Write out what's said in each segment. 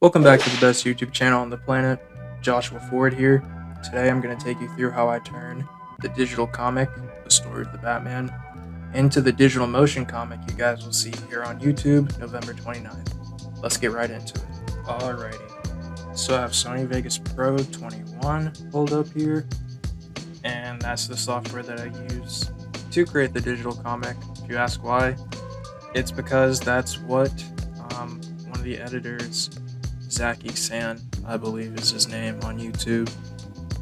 Welcome back to the best YouTube channel on the planet. Joshua Ford here. Today I'm going to take you through how I turn the digital comic, The Story of the Batman, into the digital motion comic you guys will see here on YouTube November 29th. Let's get right into it. Alrighty. So I have Sony Vegas Pro 21 pulled up here, and that's the software that I use to create the digital comic. If you ask why, it's because that's what one of the editors, Jaxson, I believe is his name on YouTube.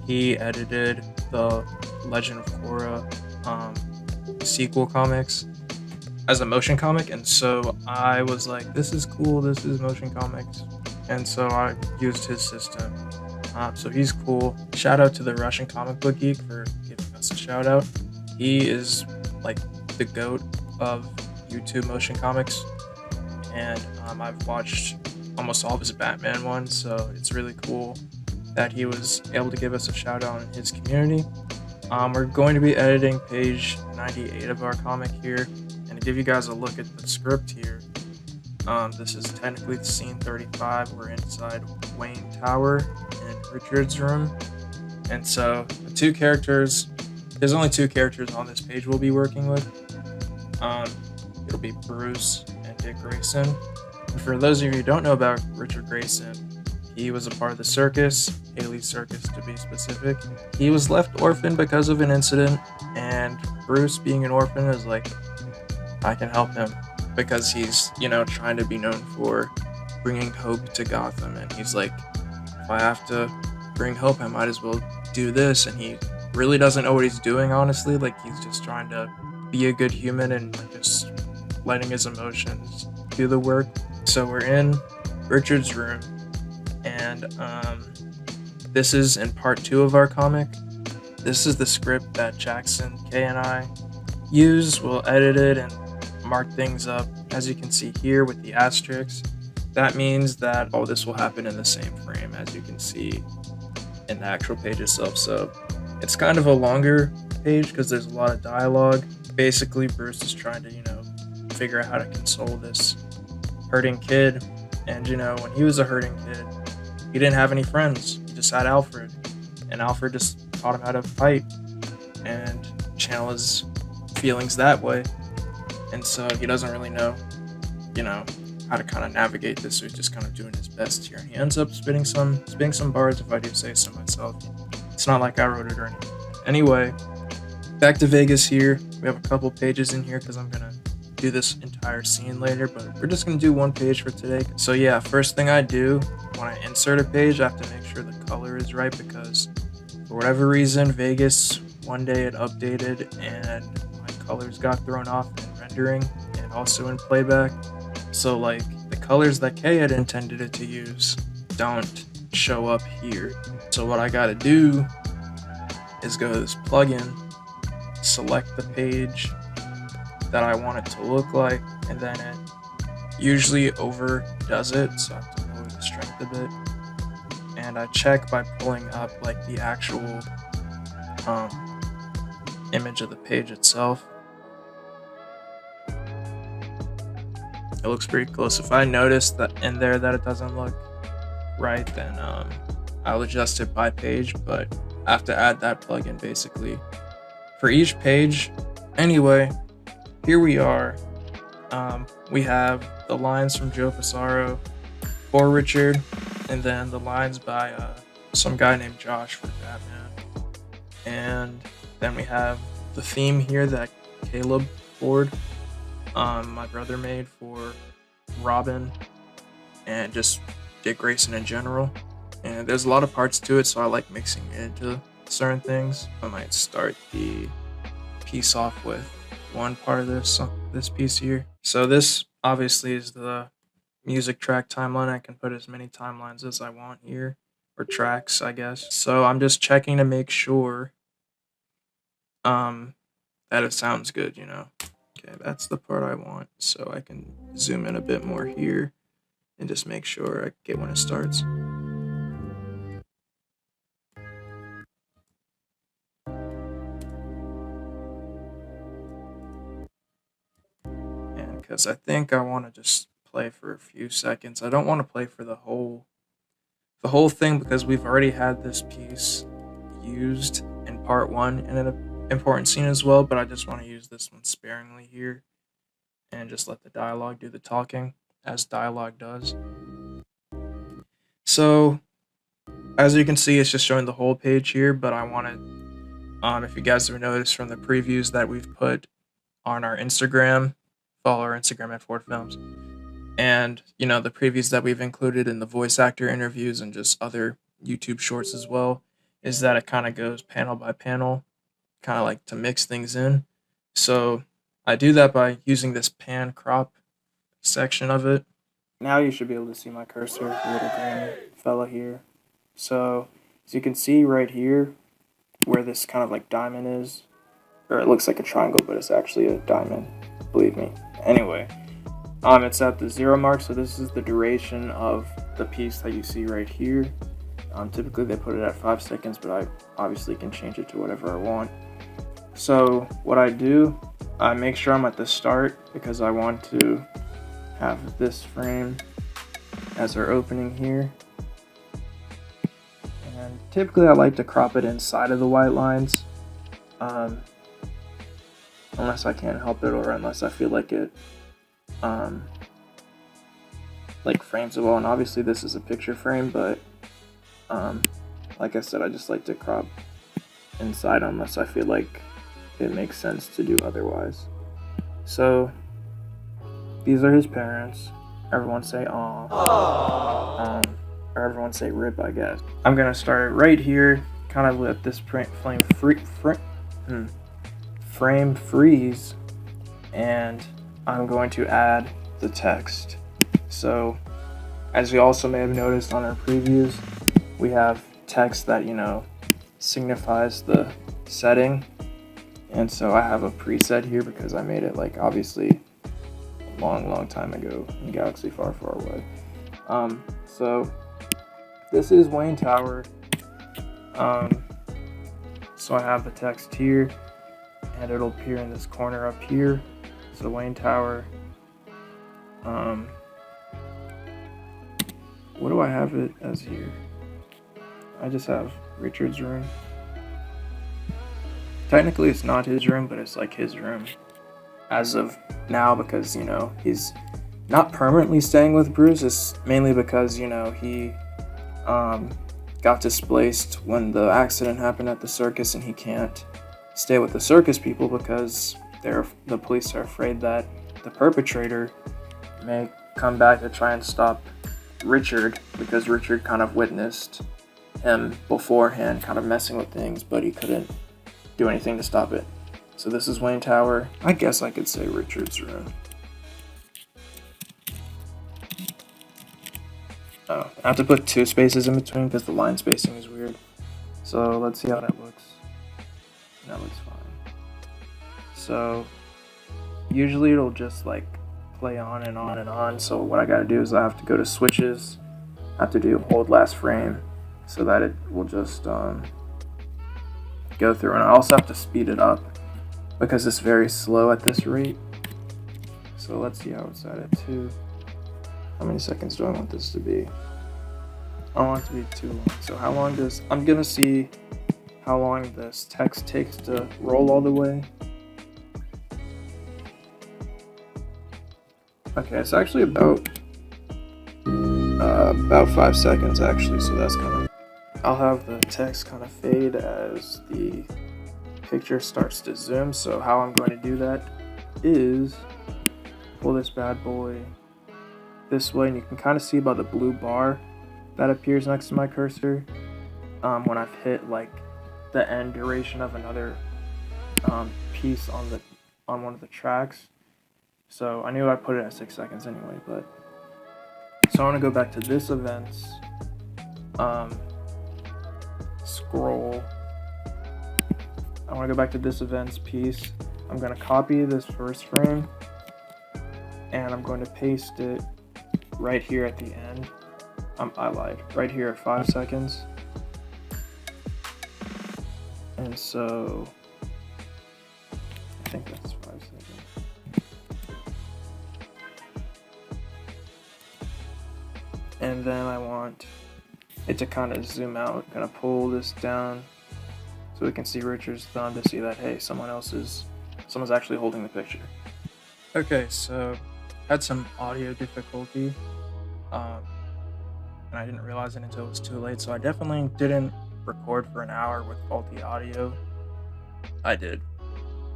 He edited the Legend of Korra sequel comics as a motion comic, and so I was like, "This is cool. This is motion comics," and so I used his system. So he's cool. Shout out to the Russian comic book geek for giving us a shout out. He is like the goat of YouTube motion comics, and I've watched almost all of his Batman ones, so it's really cool that he was able to give us a shout out in his community. We're going to be editing page 98 of our comic here, and to give you guys a look at the script here, this is technically scene 35. We're inside Wayne Tower in Richard's room, and so there's only two characters on this page we'll be working with. Um, it'll be Bruce and Dick Grayson. And for those of you who don't know about Richard Grayson, he was a part of the circus, Haley's Circus to be specific. He was left orphaned because of an incident, and Bruce, being an orphan, is like, I can help him because he's, trying to be known for bringing hope to Gotham. And he's like, if I have to bring hope, I might as well do this. And he really doesn't know what he's doing, honestly. Like, he's just trying to be a good human and like just letting his emotions do the work. So we're in Richard's room, and this is in part 2 of our comic. This is the script that Jaxson, Kae, and I use. We'll edit it and mark things up, as you can see here with the asterisks. That means that all this will happen in the same frame, as you can see in the actual page itself. So it's kind of a longer page because there's a lot of dialogue. Basically, Bruce is trying to, figure out how to console this hurting kid. And, when he was a hurting kid, he didn't have any friends. He just had Alfred. And Alfred just taught him how to fight and channel his feelings that way. And so he doesn't really know, how to kind of navigate this. So he's just kind of doing his best here. And he ends up spitting some bars, if I do say so myself. It's not like I wrote it or anything. Anyway, back to Vegas here. We have a couple pages in here because I'm going to do this entire scene later, but we're just going to do one page for today. So yeah, first thing I do when I insert a page, I have to make sure the color is right because for whatever reason, Vegas, one day it updated and my colors got thrown off in rendering and also in playback. So like the colors that Kay had intended it to use don't show up here. So what I got to do is go to this plugin, select the page that I want it to look like, and then it usually overdoes it, so I have to lower the strength a bit. And I check by pulling up like the actual image of the page itself. It looks pretty close. If I notice that in there that it doesn't look right, then I'll adjust it by page, but I have to add that plugin basically for each page. Anyway, here we are. We have the lines from Joe Passaro for Richard, and then the lines by some guy named Josh for Batman. And then we have the theme here that Caleb Ford, my brother, made for Robin and just Dick Grayson in general. And there's a lot of parts to it, so I like mixing it into certain things. I might start the piece off with one part of this piece here. So this obviously is the music track timeline. I can put as many timelines as I want here, or tracks, I guess. So I'm just checking to make sure that it sounds good, Okay, that's the part I want. So I can zoom in a bit more here and just make sure I get when it starts. And because I think I want to just play for a few seconds. I don't want to play for the whole thing because we've already had this piece used in part 1 in an important scene as well, but I just want to use this one sparingly here and just let the dialogue do the talking, as dialogue does. So, as you can see, it's just showing the whole page here, but I wanted, if you guys have noticed from the previews that we've put on our Instagram, follow our Instagram at Ford Films, and, the previews that we've included in the voice actor interviews and just other YouTube shorts as well, is that it kind of goes panel by panel, kind of like to mix things in. So I do that by using this pan crop section of it. Now you should be able to see my cursor, the little green fella here. So as you can see right here, where this kind of like diamond is, or it looks like a triangle, but it's actually a diamond, believe me. Anyway, it's at the 0 mark, so this is the duration of the piece that you see right here. Typically they put it at 5 seconds, but I obviously can change it to whatever I want. So what I do, I make sure I'm at the start because I want to have this frame as our opening here. And typically I like to crop it inside of the white lines, unless I can't help it or unless I feel like it like frames it well. And obviously this is a picture frame, but like I said, I just like to crop inside unless I feel like it makes sense to do otherwise. So these are his parents. Everyone say aw. Or everyone say rip, I guess. I'm gonna start it right here, kind of let this frame freeze, and I'm going to add the text. So as you also may have noticed on our previews, we have text that signifies the setting, and so I have a preset here because I made it like obviously a long time ago in a galaxy far away. So this is Wayne Tower. So I have the text here, and it'll appear in this corner up here. So Wayne Tower. What do I have it as here? I just have Richard's room. Technically it's not his room, but it's like his room as of now because, he's not permanently staying with Bruce. It's mainly because, he got displaced when the accident happened at the circus, and he can't stay with the circus people because the police are afraid that the perpetrator may come back to try and stop Richard, because Richard kind of witnessed him beforehand kind of messing with things, but he couldn't do anything to stop it. So this is Wayne Tower. I guess I could say Richard's room. Oh, I have to put 2 spaces in between because the line spacing is weird. So let's see how that looks. That looks fine. So usually it'll just like play on and on and on. So what I gotta do is I have to go to switches. I have to do hold last frame so that it will just go through. And I also have to speed it up because it's very slow at this rate. So let's see how it's at 2. How many seconds do I want this to be? I don't want it to be too long. So how long I'm gonna see how long this text takes to roll all the way. Okay, it's actually about 5 seconds actually, so that's kind of... I'll have the text kind of fade as the picture starts to zoom. So how I'm going to do that is pull this bad boy this way, and you can kind of see by the blue bar that appears next to my cursor when I've hit like the end duration of another piece on one of the tracks. So I knew I put it at 6 seconds anyway, but so I want to go back to this events scroll. I want to go back to this events piece. I'm going to copy this first frame and I'm going to paste it right here at the end. I lied. Right here at 5 seconds. And so I think that's 5 seconds. and then I want it to kind of zoom out. I'm gonna pull this down so we can see Richard's thumb to see that, hey, someone's actually holding the picture. Okay, so had some audio difficulty, and I didn't realize it until it was too late, so I definitely didn't record for an hour with faulty audio. I did.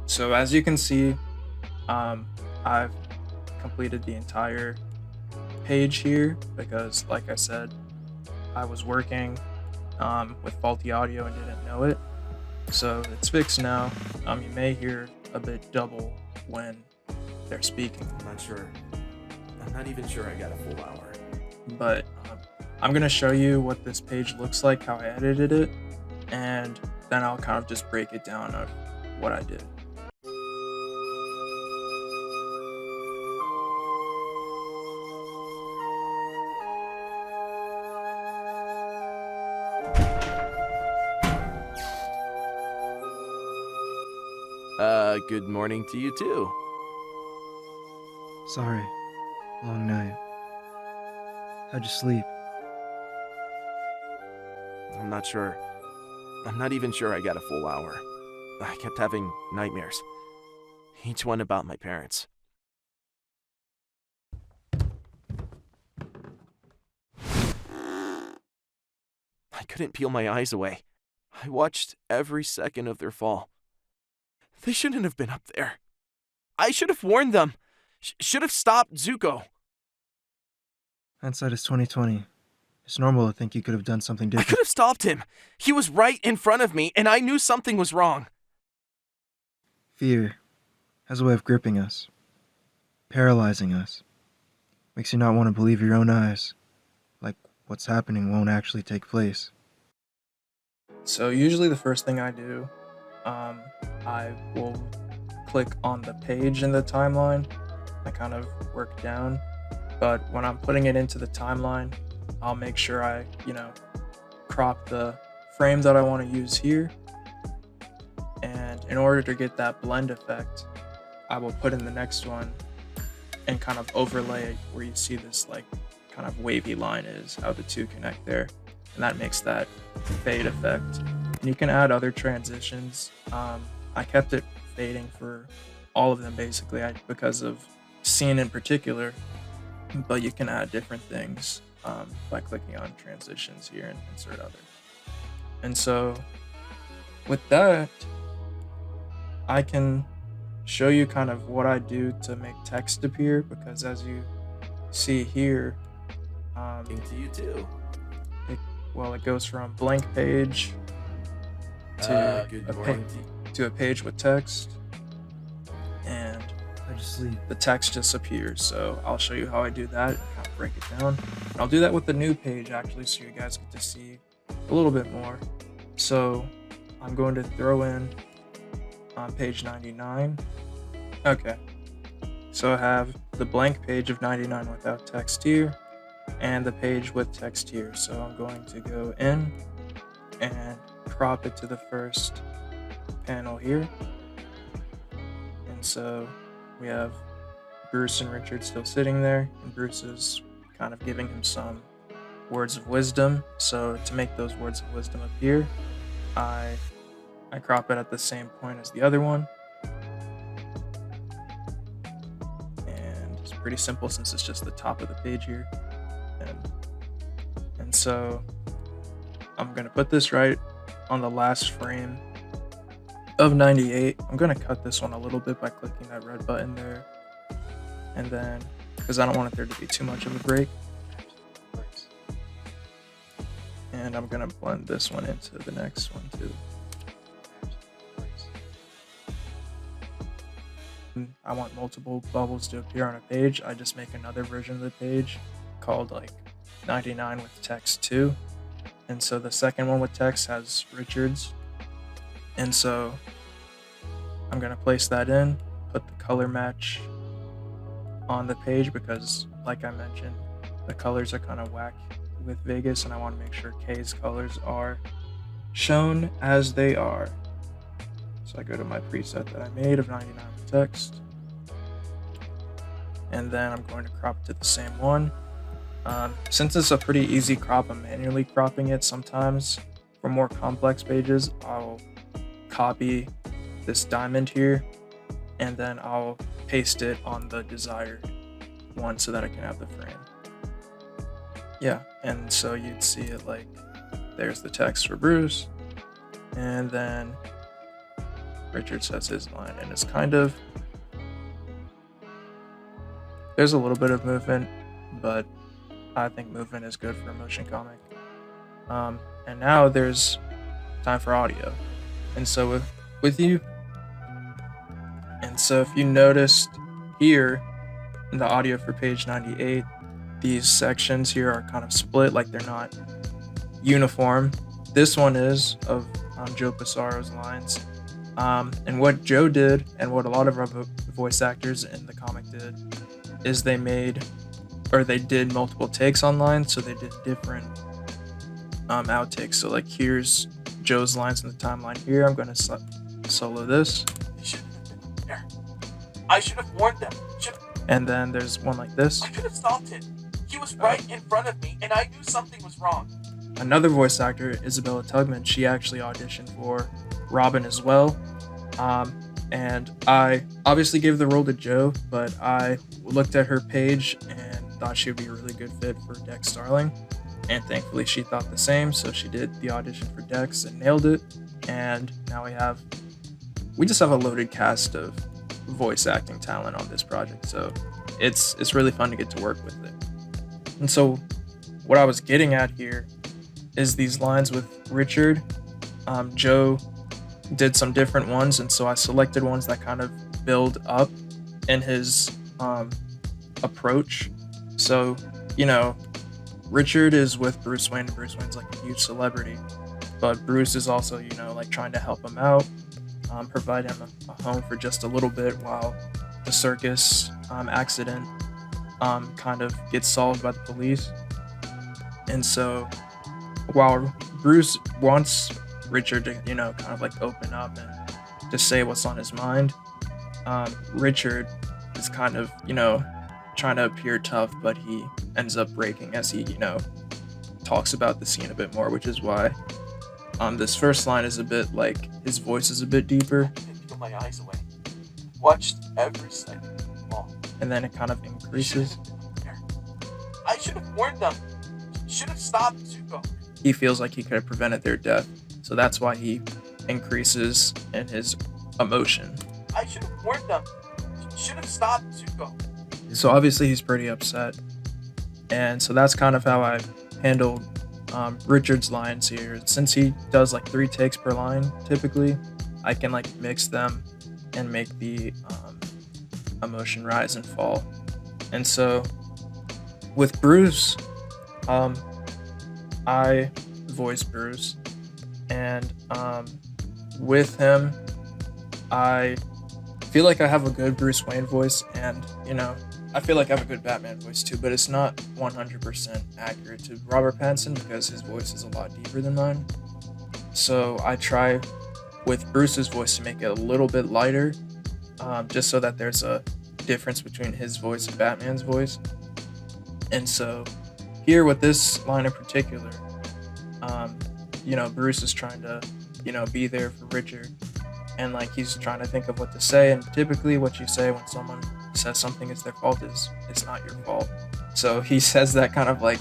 So as you can see, I've completed the entire page here because, like I said, I was working with faulty audio and didn't know it. So it's fixed now. You may hear a bit double when they're speaking. I'm not sure. I'm not even sure I got a full hour. But I'm going to show you what this page looks like, how I edited it, and then I'll kind of just break it down of what I did. Good morning to you too. Sorry. Long night. How'd you sleep? I'm not sure. I'm not even sure I got a full hour. I kept having nightmares. Each one about my parents. I couldn't peel my eyes away. I watched every second of their fall. They shouldn't have been up there. I should have warned them. Should have stopped Zuko. Hindsight is 2020. It's normal to think you could have done something I different. could have stopped him. He was right in front of me, and I knew something was wrong. Fear has a way of gripping us, paralyzing us. Makes you not want to believe your own eyes. Like what's happening won't actually take place. So usually the first thing I do, I will click on the page in the timeline. I kind of work down, but when I'm putting it into the timeline, I'll make sure I, crop the frame that I want to use here. And in order to get that blend effect, I will put in the next one and kind of overlay where you see this like kind of wavy line is, how the two connect there. And that makes that fade effect. And you can add other transitions. I kept it fading for all of them basically because of scene in particular, but you can add different things by clicking on transitions here and insert other. And so with that, I can show you kind of what I do to make text appear, because as you see here, To you too. it goes from blank page to Good a morning. to a page with text, and How'd you sleep? the text just appears. So I'll show you how I do that, kind of break it down. And I'll do that with the new page actually, so you guys get to see a little bit more. So I'm going to throw in on page 99. Okay, so I have the blank page of 99 without text here, and the page with text here. So I'm going to go in and crop it to the first panel here. And so we have Bruce and Richard still sitting there, and Bruce is kind of giving him some words of wisdom. So to make those words of wisdom appear, I crop it at the same point as the other one. And it's pretty simple since it's just the top of the page here. And so I'm gonna put this right on the last frame of 98. I'm gonna cut this one a little bit by clicking that red button there, and then because I don't want there to be too much of a break, and I'm gonna blend this one into the next one too. I want multiple bubbles to appear on a page. I just make another version of the page called like 99 with text 2. And so the second one with text has Richard's. And so I'm going to place that in, put the color match on the page because, like I mentioned, the colors are kind of whack with Vegas, and I want to make sure Kae's colors are shown as they are. So I go to my preset that I made of 99 with text. And then I'm going to crop it to the same one. Since it's a pretty easy crop, I'm manually cropping it sometimes. For more complex pages, I'll copy this diamond here, and then I'll paste it on the desired one so that I can have the frame. Yeah, and so you'd see it like, there's the text for Bruce, and then Richard says his line, and it's kind of, there's a little bit of movement, but I think movement is good for a motion comic. And now there's time for audio. And so with you, and so if you noticed here in the audio for page 98, these sections here are kind of split, like they're not uniform. This one is of Joe Passaro's lines. And what Joe did, and what a lot of our voice actors in the comic did, is they did multiple takes on lines, so they did different outtakes. So like, here's Joe's lines in the timeline here. I'm gonna solo this. They shouldn't have been up there. I should have warned them. And then there's one like this. I could have stopped it. He was right in front of me, and I knew something was wrong. Another voice actor, Isabella Tugman, she actually auditioned for Robin as well. And I obviously gave the role to Joe, but I looked at her page and thought she would be a really good fit for Dex Starling. And thankfully she thought the same, so she did the audition for Dex and nailed it. And now we just have a loaded cast of voice acting talent on this project, so it's really fun to get to work with it. And so what I was getting at here is these lines with Richard. Joe did some different ones, and so I selected ones that kind of build up in his approach. So, Richard is with Bruce Wayne, and Bruce Wayne's like a huge celebrity, but Bruce is also, like trying to help him out, provide him a home for just a little bit while the circus accident kind of gets solved by the police. And so while Bruce wants Richard to, kind of like open up and just say what's on his mind, Richard is kind of, trying to appear tough, but he ends up breaking as he, talks about the scene a bit more, which is why this first line is a bit like, his voice is a bit deeper. I couldn't peel my eyes away. Watched every second. And then it kind of increases. I should have warned them. Should have stopped Zuko. He feels like he could have prevented their death, so that's why he increases in his emotion. I should have warned them. Should have stopped Zuko. So obviously he's pretty upset, and so that's kind of how I handled Richard's lines here. Since he does like 3 takes per line typically, I can like mix them and make the emotion rise and fall. And so with Bruce, I voice Bruce, and with him, I feel like I have a good Bruce Wayne voice, and I feel like I have a good Batman voice too, but it's not 100% accurate to Robert Pattinson because his voice is a lot deeper than mine. So I try with Bruce's voice to make it a little bit lighter, just so that there's a difference between his voice and Batman's voice. And so here with this line in particular, Bruce is trying to, be there for Richard, and like he's trying to think of what to say, and typically what you say when someone says something is their fault is it's not your fault. So he says that kind of like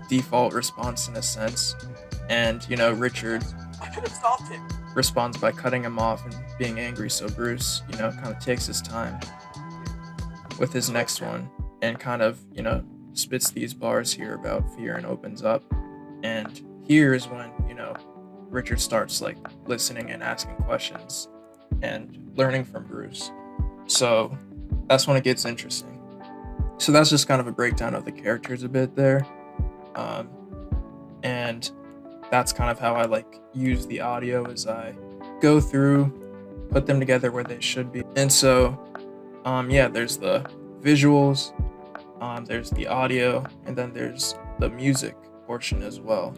default response in a sense, and Richard I could have stopped him. responds by cutting him off and being angry. So Bruce, kind of takes his time with his next one and kind of, spits these bars here about fear and opens up. And here is when, Richard starts like listening and asking questions and learning from Bruce. So that's when it gets interesting. So that's just kind of a breakdown of the characters a bit there. And that's kind of how I like use the audio as I go through, put them together where they should be. And so, there's the visuals, there's the audio, and then there's the music portion as well.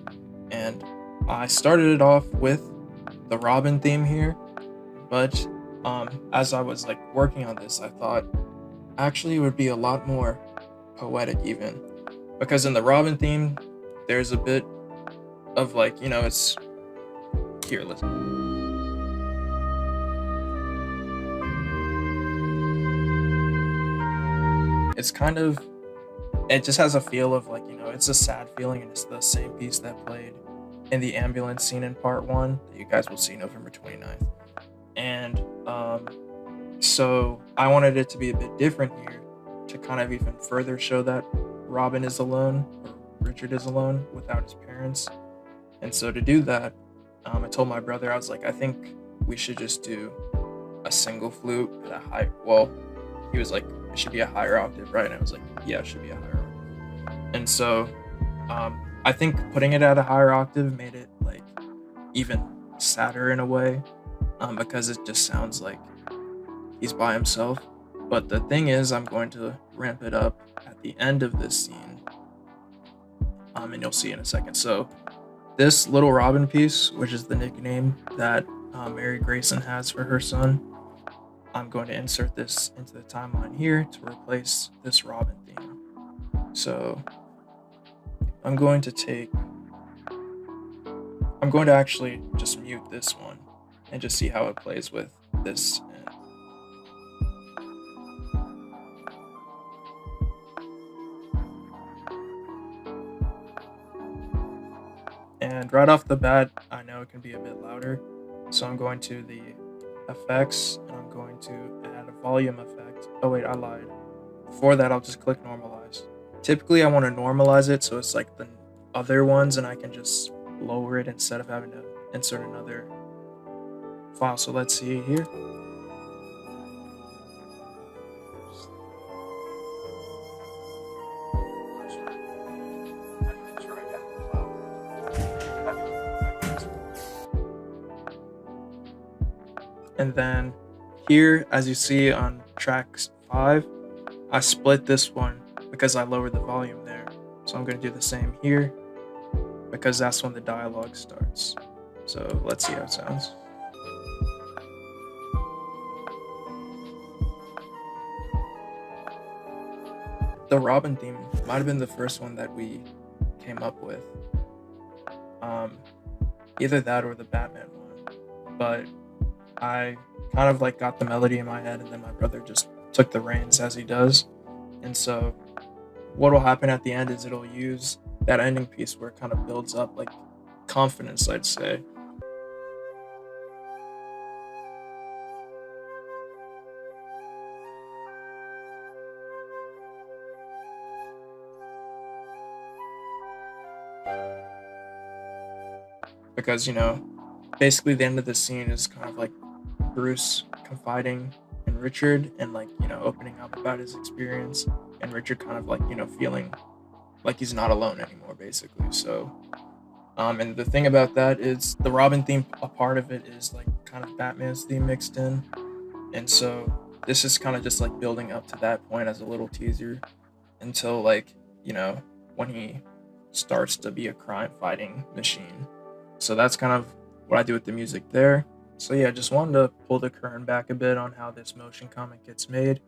And I started it off with the Robin theme here, but as I was like working on this, I thought actually it would be a lot more poetic even because in the Robin theme, there's a bit of like, it's here. Listen. It's kind of, it just has a feel of like, it's a sad feeling, and it's the same piece that played in the ambulance scene in part 1 that you guys will see November 29th. And so I wanted it to be a bit different here to kind of even further show that Robin is alone, or Richard is alone without his parents. And so to do that, I told my brother, I was like, I think we should just do a single flute at a high, well, he was like, it should be a higher octave, right? And I was like, yeah, it should be a higher octave. And so I think putting it at a higher octave made it like even sadder in a way, because it just sounds like he's by himself. But the thing is, I'm going to ramp it up at the end of this scene, and you'll see in a second. So this Little Robin piece, which is the nickname that Mary Grayson has for her son, I'm going to insert this into the timeline here to replace this Robin theme. So I'm going to actually just mute this one and just see how it plays with this. And right off the bat, I know it can be a bit louder, so I'm going to the effects, and I'm going to add a volume effect. Oh wait, I lied. Before that, I'll just click normalize. Typically, I want to normalize it so it's like the other ones, and I can just lower it instead of having to insert another file. So let's see here. And then here, as you see on track 5, I split this one because I lowered the volume there. So I'm going to do the same here because that's when the dialogue starts. So let's see how it sounds. The Robin theme might have been the first one that we came up with. Either that or the Batman one. But I kind of like got the melody in my head, and then my brother just took the reins as he does. And so what will happen at the end is it'll use that ending piece where it kind of builds up like confidence, I'd say. Because, basically the end of the scene is kind of like Bruce confiding in Richard and like, opening up about his experience, and Richard kind of like, feeling like he's not alone anymore, basically. So, and the thing about that is the Robin theme, a part of it is like kind of Batman's theme mixed in. And so this is kind of just like building up to that point as a little teaser until like, when he starts to be a crime fighting machine. So that's kind of what I do with the music there. So yeah, just wanted to pull the curtain back a bit on how this motion comic gets made.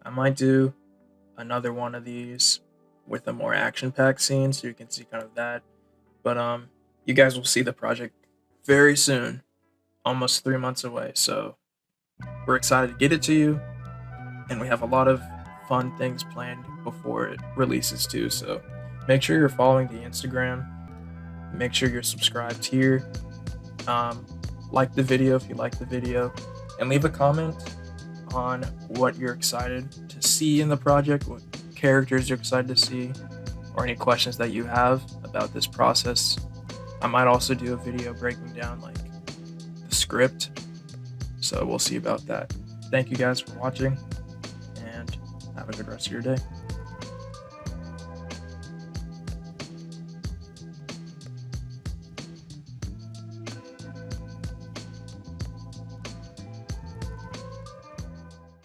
I might do another one of these with a more action-packed scene so you can see kind of that. But you guys will see the project very soon, almost 3 months away. So we're excited to get it to you, and we have a lot of fun things planned before it releases too. So make sure you're following the Instagram. Make sure you're subscribed here. Like the video if you like the video, and leave a comment on what you're excited to see in the project, what characters you're excited to see, or any questions that you have about this process. I might also do a video breaking down like the script, so we'll see about that. Thank you guys for watching, and have a good rest of your day.